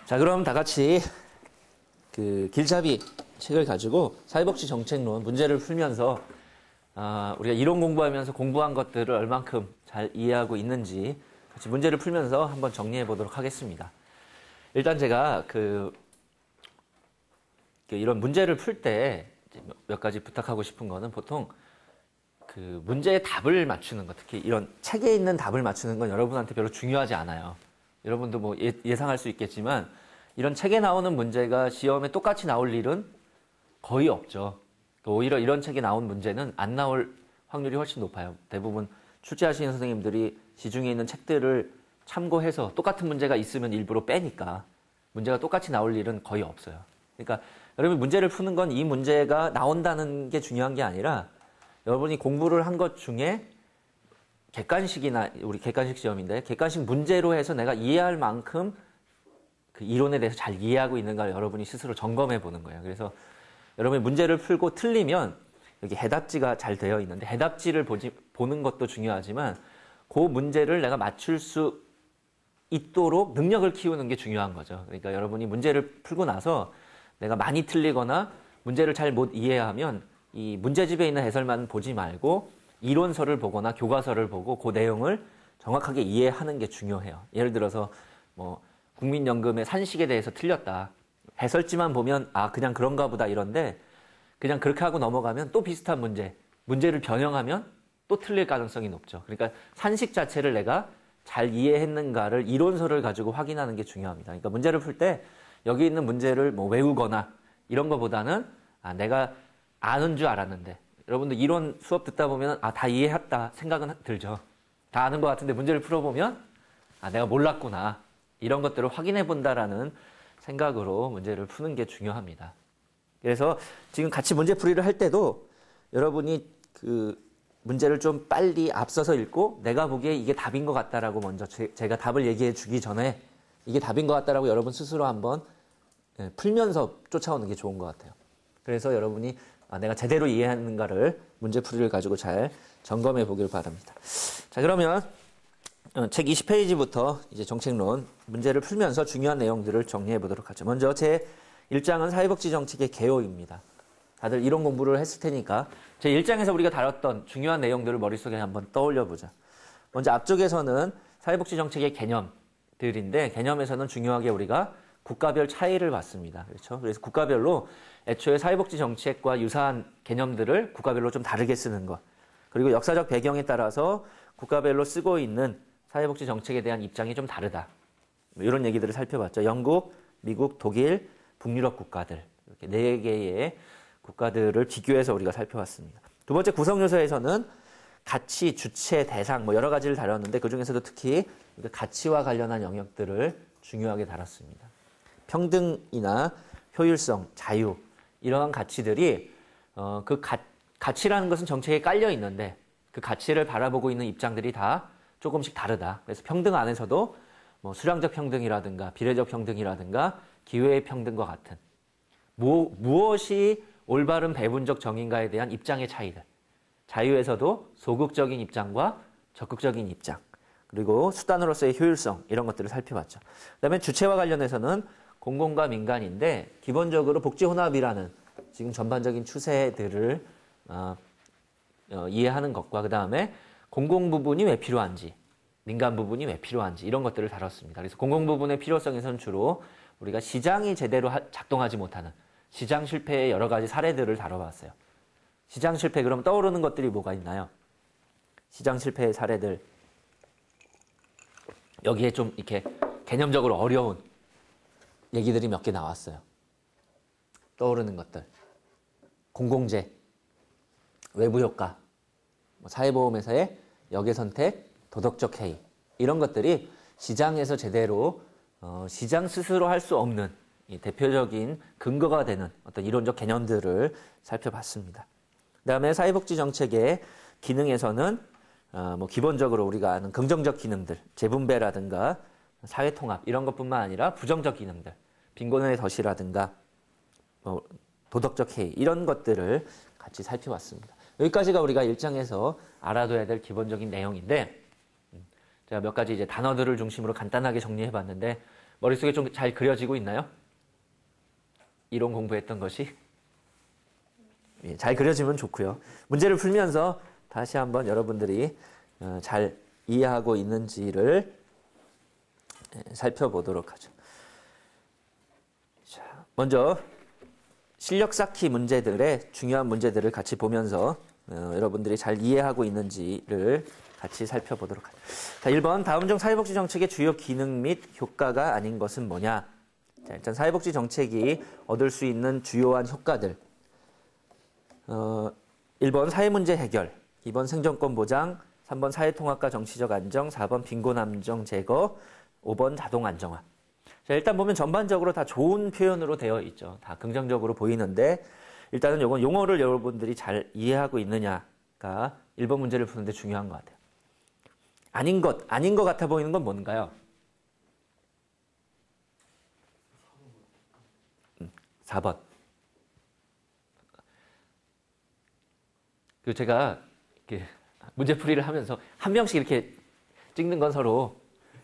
자, 그럼 다 같이 그 길잡이 책을 가지고 사회복지 정책론 문제를 풀면서 우리가 이론 공부하면서 공부한 것들을 얼만큼 잘 이해하고 있는지 같이 문제를 풀면서 한번 정리해 보도록 하겠습니다. 일단 제가 이런 문제를 풀 때 몇 가지 부탁하고 싶은 거는 보통 그 문제의 답을 맞추는 것, 특히 이런 책에 있는 답을 맞추는 건 여러분한테 별로 중요하지 않아요. 여러분도 뭐 예상할 수 있겠지만 이런 책에 나오는 문제가 시험에 똑같이 나올 일은 거의 없죠. 오히려 이런 책에 나온 문제는 안 나올 확률이 훨씬 높아요. 대부분 출제하시는 선생님들이 시중에 있는 책들을 참고해서 똑같은 문제가 있으면 일부러 빼니까 문제가 똑같이 나올 일은 거의 없어요. 그러니까 여러분이 문제를 푸는 건 이 문제가 나온다는 게 중요한 게 아니라 여러분이 공부를 한 것 중에 객관식이나 우리 객관식 시험인데 객관식 문제로 해서 내가 이해할 만큼 그 이론에 대해서 잘 이해하고 있는가를 여러분이 스스로 점검해 보는 거예요. 그래서 여러분이 문제를 풀고 틀리면 여기 해답지가 잘 되어 있는데 해답지를 보는 것도 중요하지만 그 문제를 내가 맞출 수 있도록 능력을 키우는 게 중요한 거죠. 그러니까 여러분이 문제를 풀고 나서 내가 많이 틀리거나 문제를 잘 못 이해하면 이 문제집에 있는 해설만 보지 말고 이론서를 보거나 교과서를 보고 그 내용을 정확하게 이해하는 게 중요해요. 예를 들어서 뭐 국민연금의 산식에 대해서 틀렸다. 해설지만 보면 그냥 그런가 보다 이런데 그냥 그렇게 하고 넘어가면 또 비슷한 문제를 변형하면 또 틀릴 가능성이 높죠. 그러니까 산식 자체를 내가 잘 이해했는가를 이론서를 가지고 확인하는 게 중요합니다. 그러니까 문제를 풀 때 여기 있는 문제를 뭐 외우거나 이런 것보다는 내가 아는 줄 알았는데 여러분들 이론 수업 듣다 보면 다 이해했다 생각은 들죠. 다 아는 것 같은데 문제를 풀어보면 내가 몰랐구나 이런 것들을 확인해 본다라는 생각으로 문제를 푸는 게 중요합니다. 그래서 지금 같이 문제풀이를 할 때도 여러분이 그 문제를 좀 빨리 앞서서 읽고 내가 보기에 이게 답인 것 같다라고 먼저 제가 답을 얘기해 주기 전에 이게 답인 것 같다라고 여러분 스스로 한번 풀면서 쫓아오는 게 좋은 것 같아요. 그래서 여러분이 내가 제대로 이해하는가를 문제풀이를 가지고 잘 점검해 보길 바랍니다. 자, 그러면 책 20페이지부터 이제 정책론 문제를 풀면서 중요한 내용들을 정리해 보도록 하죠. 먼저 제 1장은 사회복지 정책의 개요입니다. 다들 이론 공부를 했을 테니까 제 1장에서 우리가 다뤘던 중요한 내용들을 머릿속에 한번 떠올려 보자. 먼저 앞쪽에서는 사회복지 정책의 개념들인데 개념에서는 중요하게 우리가 국가별 차이를 봤습니다. 그렇죠? 그래서 국가별로 애초에 사회복지 정책과 유사한 개념들을 국가별로 좀 다르게 쓰는 것. 그리고 역사적 배경에 따라서 국가별로 쓰고 있는 사회복지 정책에 대한 입장이 좀 다르다. 이런 얘기들을 살펴봤죠. 영국, 미국, 독일, 북유럽 국가들. 이렇게 4개의 국가들을 비교해서 우리가 살펴봤습니다. 두 번째 구성 요소에서는 가치, 주체, 대상 여러 가지를 다뤘는데 그중에서도 특히 가치와 관련한 영역들을 중요하게 다뤘습니다. 평등이나 효율성, 자유 이러한 가치들이 가치라는 것은 정책에 깔려 있는데 그 가치를 바라보고 있는 입장들이 다 조금씩 다르다. 그래서 평등 안에서도 수량적 평등이라든가 비례적 평등이라든가 기회의 평등과 같은 무엇이 올바른 배분적 정의인가에 대한 입장의 차이들. 자유에서도 소극적인 입장과 적극적인 입장. 그리고 수단으로서의 효율성 이런 것들을 살펴봤죠. 그다음에 주체와 관련해서는 공공과 민간인데 기본적으로 복지혼합이라는 지금 전반적인 추세들을 이해하는 것과 그 다음에 공공 부분이 왜 필요한지 민간 부분이 왜 필요한지 이런 것들을 다뤘습니다. 그래서 공공 부분의 필요성에서는 주로 우리가 시장이 제대로 작동하지 못하는 시장 실패의 여러 가지 사례들을 다뤄봤어요. 시장 실패 그럼 떠오르는 것들이 뭐가 있나요? 시장 실패의 사례들 여기에 좀 이렇게 개념적으로 어려운 얘기들이 몇 개 나왔어요. 떠오르는 것들. 공공재, 외부효과, 사회보험회사의 역외선택, 도덕적 해이 이런 것들이 시장에서 제대로 시장 스스로 할 수 없는 이 대표적인 근거가 되는 어떤 이론적 개념들을 살펴봤습니다. 그 다음에 사회복지 정책의 기능에서는 기본적으로 우리가 아는 긍정적 기능들, 재분배라든가 사회통합 이런 것뿐만 아니라 부정적 기능들, 빈곤의 덫이라든가 도덕적 해이 이런 것들을 같이 살펴봤습니다. 여기까지가 우리가 1장에서 알아둬야 될 기본적인 내용인데 제가 몇 가지 이제 단어들을 중심으로 간단하게 정리해봤는데 머릿속에 좀 잘 그려지고 있나요? 이론 공부했던 것이? 예, 잘 그려지면 좋고요. 문제를 풀면서 다시 한번 여러분들이 잘 이해하고 있는지를 살펴보도록 하죠. 자, 먼저 실력 쌓기 문제들의 중요한 문제들을 같이 보면서 여러분들이 잘 이해하고 있는지를 같이 살펴보도록 하죠. 자, 1번 다음 중 사회복지 정책의 주요 기능 및 효과가 아닌 것은 뭐냐? 자, 일단 사회복지 정책이 얻을 수 있는 주요한 효과들. 1번 사회문제 해결, 2번 생존권 보장, 3번 사회통합과 정치적 안정, 4번 빈곤함정 제거, 5번 자동 안정화. 자, 일단 보면 전반적으로 다 좋은 표현으로 되어 있죠. 다 긍정적으로 보이는데 일단은 요건 용어를 여러분들이 잘 이해하고 있느냐가 1번 문제를 푸는데 중요한 것 같아요. 아닌 것 같아 보이는 건 뭔가요? 4번. 그리고 제가 이렇게 문제풀이를 하면서 한 명씩 이렇게 찍는 건 서로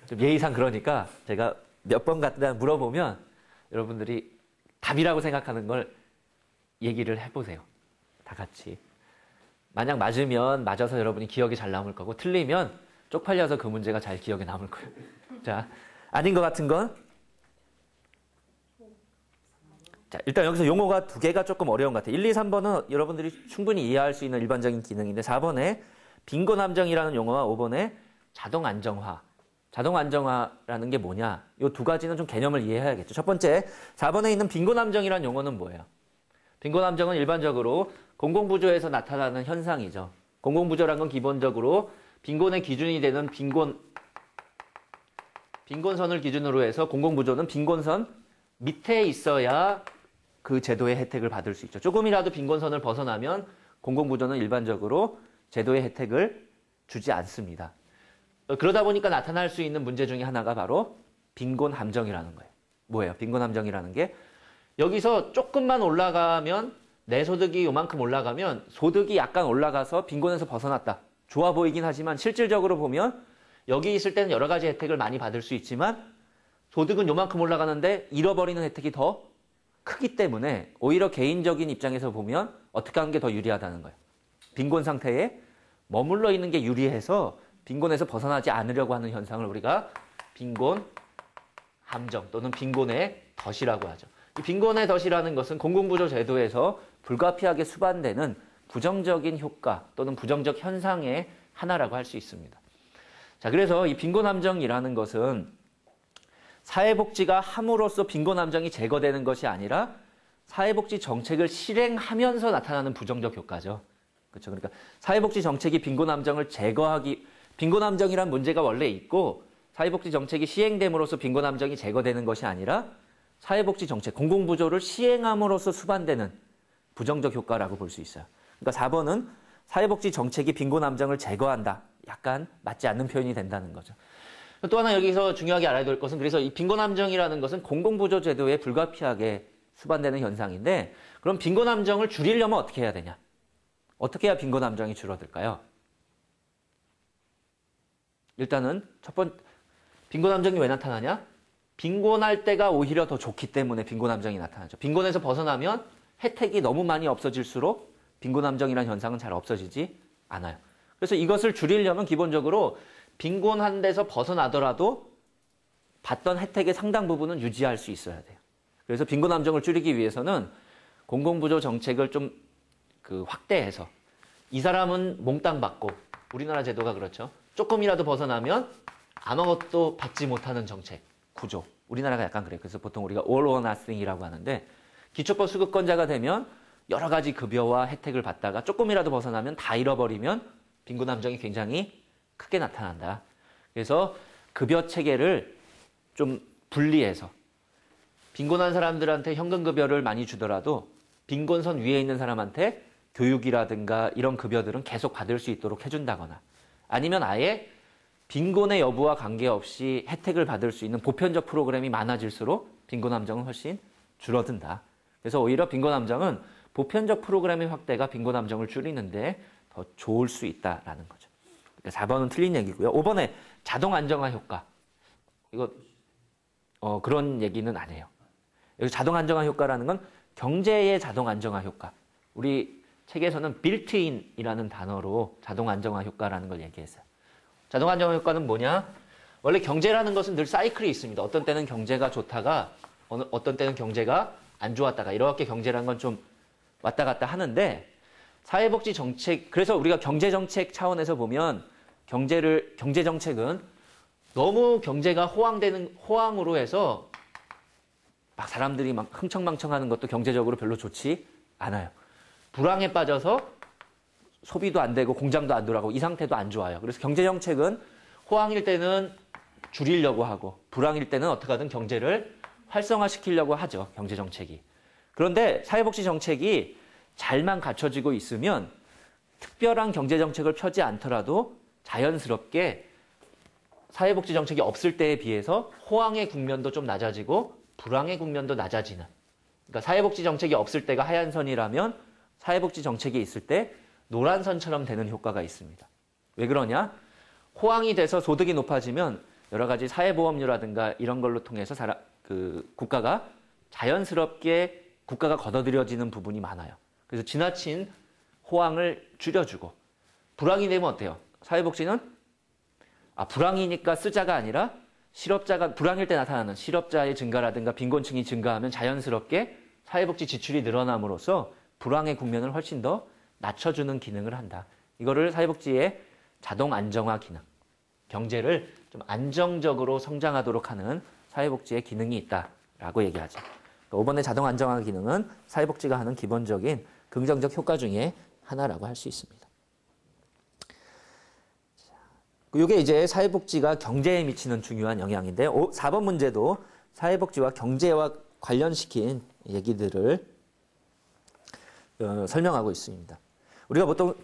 좀 예의상 그러니까 제가 몇 번 갖다 물어보면 여러분들이 답이라고 생각하는 걸 얘기를 해보세요. 다 같이. 만약 맞으면 맞아서 여러분이 기억이 잘 남을 거고 틀리면 쪽팔려서 그 문제가 잘 기억에 남을 거예요. 자, 아닌 것 같은 건? 자, 일단 여기서 용어가 두 개가 조금 어려운 것 같아요. 1, 2, 3번은 여러분들이 충분히 이해할 수 있는 일반적인 기능인데 4번에 빈곤함정이라는 용어와 5번에 자동 안정화. 자동 안정화라는 게 뭐냐? 이 두 가지는 좀 개념을 이해해야겠죠. 첫 번째, 4번에 있는 빈곤함정이라는 용어는 뭐예요? 빈곤함정은 일반적으로 공공부조에서 나타나는 현상이죠. 공공부조란 건 기본적으로 빈곤의 기준이 되는 빈곤선을 기준으로 해서 공공부조는 빈곤선 밑에 있어야 그 제도의 혜택을 받을 수 있죠. 조금이라도 빈곤선을 벗어나면 공공부조는 일반적으로 제도의 혜택을 주지 않습니다. 그러다 보니까 나타날 수 있는 문제 중에 하나가 바로 빈곤함정이라는 거예요. 뭐예요? 빈곤함정이라는 게 여기서 조금만 올라가면 내 소득이 요만큼 올라가면 소득이 약간 올라가서 빈곤에서 벗어났다. 좋아 보이긴 하지만 실질적으로 보면 여기 있을 때는 여러 가지 혜택을 많이 받을 수 있지만 소득은 요만큼 올라가는데 잃어버리는 혜택이 더 크기 때문에 오히려 개인적인 입장에서 보면 어떻게 하는 게 더 유리하다는 거예요. 빈곤 상태에 머물러 있는 게 유리해서 빈곤에서 벗어나지 않으려고 하는 현상을 우리가 빈곤 함정 또는 빈곤의 덫이라고 하죠. 이 빈곤의 덫이라는 것은 공공부조 제도에서 불가피하게 수반되는 부정적인 효과 또는 부정적 현상의 하나라고 할 수 있습니다. 자, 그래서 이 빈곤함정이라는 것은 사회복지가 함으로써 빈곤함정이 제거되는 것이 아니라 사회복지 정책을 실행하면서 나타나는 부정적 효과죠. 그렇죠. 그러니까 사회복지 정책이 빈곤함정이란 문제가 원래 있고 사회복지 정책이 시행됨으로써 빈곤함정이 제거되는 것이 아니라 사회복지 정책, 공공부조를 시행함으로써 수반되는 부정적 효과라고 볼 수 있어요. 그러니까 4번은 사회복지 정책이 빈곤함정을 제거한다. 약간 맞지 않는 표현이 된다는 거죠. 또 하나 여기서 중요하게 알아야 될 것은 그래서 이 빈곤함정이라는 것은 공공부조 제도에 불가피하게 수반되는 현상인데 그럼 빈곤함정을 줄이려면 어떻게 해야 되냐? 어떻게 해야 빈곤함정이 줄어들까요? 일단은 첫 번째 빈곤함정이 왜 나타나냐? 빈곤할 때가 오히려 더 좋기 때문에 빈곤함정이 나타나죠. 빈곤에서 벗어나면 혜택이 너무 많이 없어질수록 빈곤함정이라는 현상은 잘 없어지지 않아요. 그래서 이것을 줄이려면 기본적으로 빈곤한 데서 벗어나더라도 받던 혜택의 상당 부분은 유지할 수 있어야 돼요. 그래서 빈곤함정을 줄이기 위해서는 공공부조 정책을 좀 확대해서 이 사람은 몽땅 받고 우리나라 제도가 그렇죠. 조금이라도 벗어나면 아무것도 받지 못하는 정책, 구조. 우리나라가 약간 그래요. 그래서 보통 우리가 all or nothing이라고 하는데 기초법 수급권자가 되면 여러 가지 급여와 혜택을 받다가 조금이라도 벗어나면 다 잃어버리면 빈곤함정이 굉장히 크게 나타난다. 그래서 급여 체계를 좀 분리해서 빈곤한 사람들한테 현금급여를 많이 주더라도 빈곤선 위에 있는 사람한테 교육이라든가 이런 급여들은 계속 받을 수 있도록 해준다거나 아니면 아예 빈곤의 여부와 관계없이 혜택을 받을 수 있는 보편적 프로그램이 많아질수록 빈곤함정은 훨씬 줄어든다. 그래서 오히려 빈곤함정은 보편적 프로그램의 확대가 빈곤함정을 줄이는데 더 좋을 수 있다라는 거죠. 그러니까 4번은 틀린 얘기고요. 5번에 자동 안정화 효과. 이거 그런 얘기는 안 해요. 여기 자동 안정화 효과라는 건 경제의 자동 안정화 효과. 우리 책에서는 빌트인이라는 단어로 자동 안정화 효과라는 걸 얘기했어요. 자동 안정화 효과는 뭐냐? 원래 경제라는 것은 늘 사이클이 있습니다. 어떤 때는 경제가 좋다가 어떤 때는 경제가 안 좋았다가 이렇게 경제라는 건 좀 왔다 갔다 하는데 사회복지 정책, 그래서 우리가 경제정책 차원에서 보면 경제정책은 너무 경제가 호황으로 해서 막 사람들이 막 흥청망청하는 것도 경제적으로 별로 좋지 않아요. 불황에 빠져서 소비도 안 되고 공장도 안 돌아가고 이 상태도 안 좋아요. 그래서 경제정책은 호황일 때는 줄이려고 하고 불황일 때는 어떻게 하든 경제를 활성화시키려고 하죠. 경제정책이. 그런데 사회복지 정책이 잘만 갖춰지고 있으면 특별한 경제정책을 펴지 않더라도 자연스럽게 사회복지 정책이 없을 때에 비해서 호황의 국면도 좀 낮아지고 불황의 국면도 낮아지는. 그러니까 사회복지 정책이 없을 때가 하얀 선이라면 사회복지 정책이 있을 때 노란 선처럼 되는 효과가 있습니다. 왜 그러냐? 호황이 돼서 소득이 높아지면 여러 가지 사회보험료라든가 이런 걸로 통해서 국가가 자연스럽게 국가가 걷어들여지는 부분이 많아요. 그래서 지나친 호황을 줄여주고 불황이 되면 어때요? 사회복지는 불황이니까 쓰자가 아니라 불황일 때 나타나는 실업자의 증가라든가 빈곤층이 증가하면 자연스럽게 사회복지 지출이 늘어남으로써 불황의 국면을 훨씬 더 낮춰주는 기능을 한다. 이거를 사회복지의 자동 안정화 기능, 경제를 좀 안정적으로 성장하도록 하는 사회복지의 기능이 있다라고 얘기하죠. 5번의 자동 안정화 기능은 사회복지가 하는 기본적인 긍정적 효과 중에 하나라고 할 수 있습니다. 이게 이제 사회복지가 경제에 미치는 중요한 영향인데요. 4번 문제도 사회복지와 경제와 관련시킨 얘기들을 설명하고 있습니다. 우리가 보통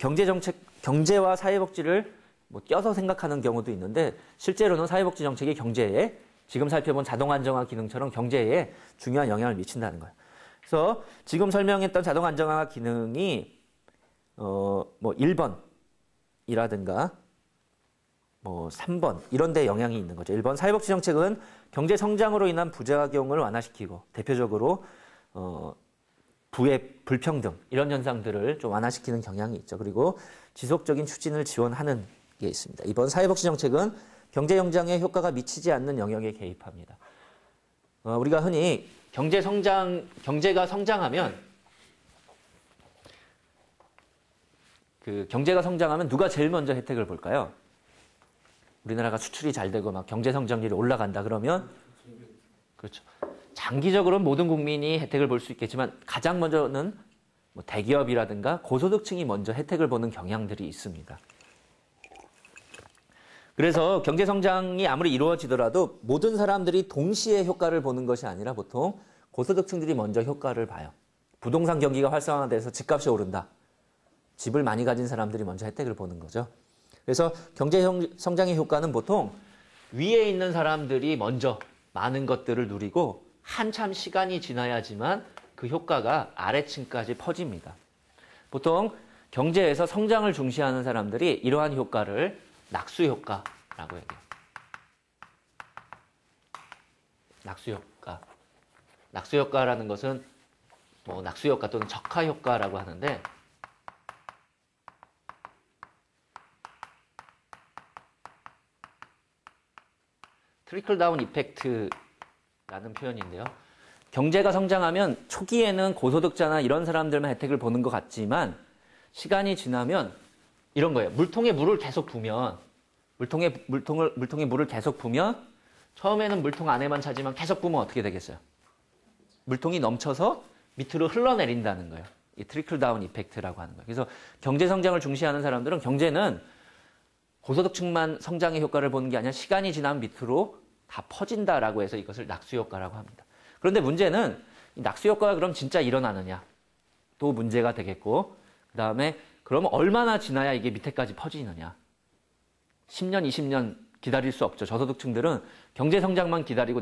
경제와 사회복지를 껴서 생각하는 경우도 있는데 실제로는 사회복지 정책이 경제에 지금 살펴본 자동 안정화 기능처럼 경제에 중요한 영향을 미친다는 거예요. 그래서 지금 설명했던 자동 안정화 기능이 1번이라든가 3번 이런 데 영향이 있는 거죠. 1번 사회복지 정책은 경제 성장으로 인한 부작용을 완화시키고 대표적으로 부의 불평등 이런 현상들을 좀 완화시키는 경향이 있죠. 그리고 지속적인 추진을 지원하는 게 있습니다. 2번 사회복지 정책은 경제 성장에 효과가 미치지 않는 영역에 개입합니다. 우리가 흔히 경제가 성장하면 누가 제일 먼저 혜택을 볼까요? 우리나라가 수출이 잘 되고 막 경제 성장률이 올라간다 그러면 그렇죠. 장기적으로는 모든 국민이 혜택을 볼 수 있겠지만 가장 먼저는 대기업이라든가 고소득층이 먼저 혜택을 보는 경향들이 있습니다. 그래서 경제 성장이 아무리 이루어지더라도 모든 사람들이 동시에 효과를 보는 것이 아니라 보통 고소득층들이 먼저 효과를 봐요. 부동산 경기가 활성화돼서 집값이 오른다. 집을 많이 가진 사람들이 먼저 혜택을 보는 거죠. 그래서 경제 성장의 효과는 보통 위에 있는 사람들이 먼저 많은 것들을 누리고 한참 시간이 지나야지만 그 효과가 아래층까지 퍼집니다. 보통 경제에서 성장을 중시하는 사람들이 이러한 효과를 낙수효과라고 얘기해요. 낙수효과. 낙수효과라는 것은 낙수효과 또는 적하효과라고 하는데 트리클 다운 이펙트라는 표현인데요. 경제가 성장하면 초기에는 고소득자나 이런 사람들만 혜택을 보는 것 같지만 시간이 지나면 이런 거예요. 물통에 물을 계속 부으면 처음에는 물통 안에만 차지만 계속 부으면 어떻게 되겠어요? 물통이 넘쳐서 밑으로 흘러내린다는 거예요. 이 트리클 다운 이펙트라고 하는 거예요. 그래서 경제 성장을 중시하는 사람들은 경제는 고소득층만 성장의 효과를 보는 게 아니라 시간이 지나면 밑으로 다 퍼진다라고 해서 이것을 낙수효과라고 합니다. 그런데 문제는 이 낙수효과가 그럼 진짜 일어나느냐? 또 문제가 되겠고 그 다음에 그러면 얼마나 지나야 이게 밑에까지 퍼지느냐? 10년, 20년 기다릴 수 없죠. 저소득층들은 경제 성장만 기다리고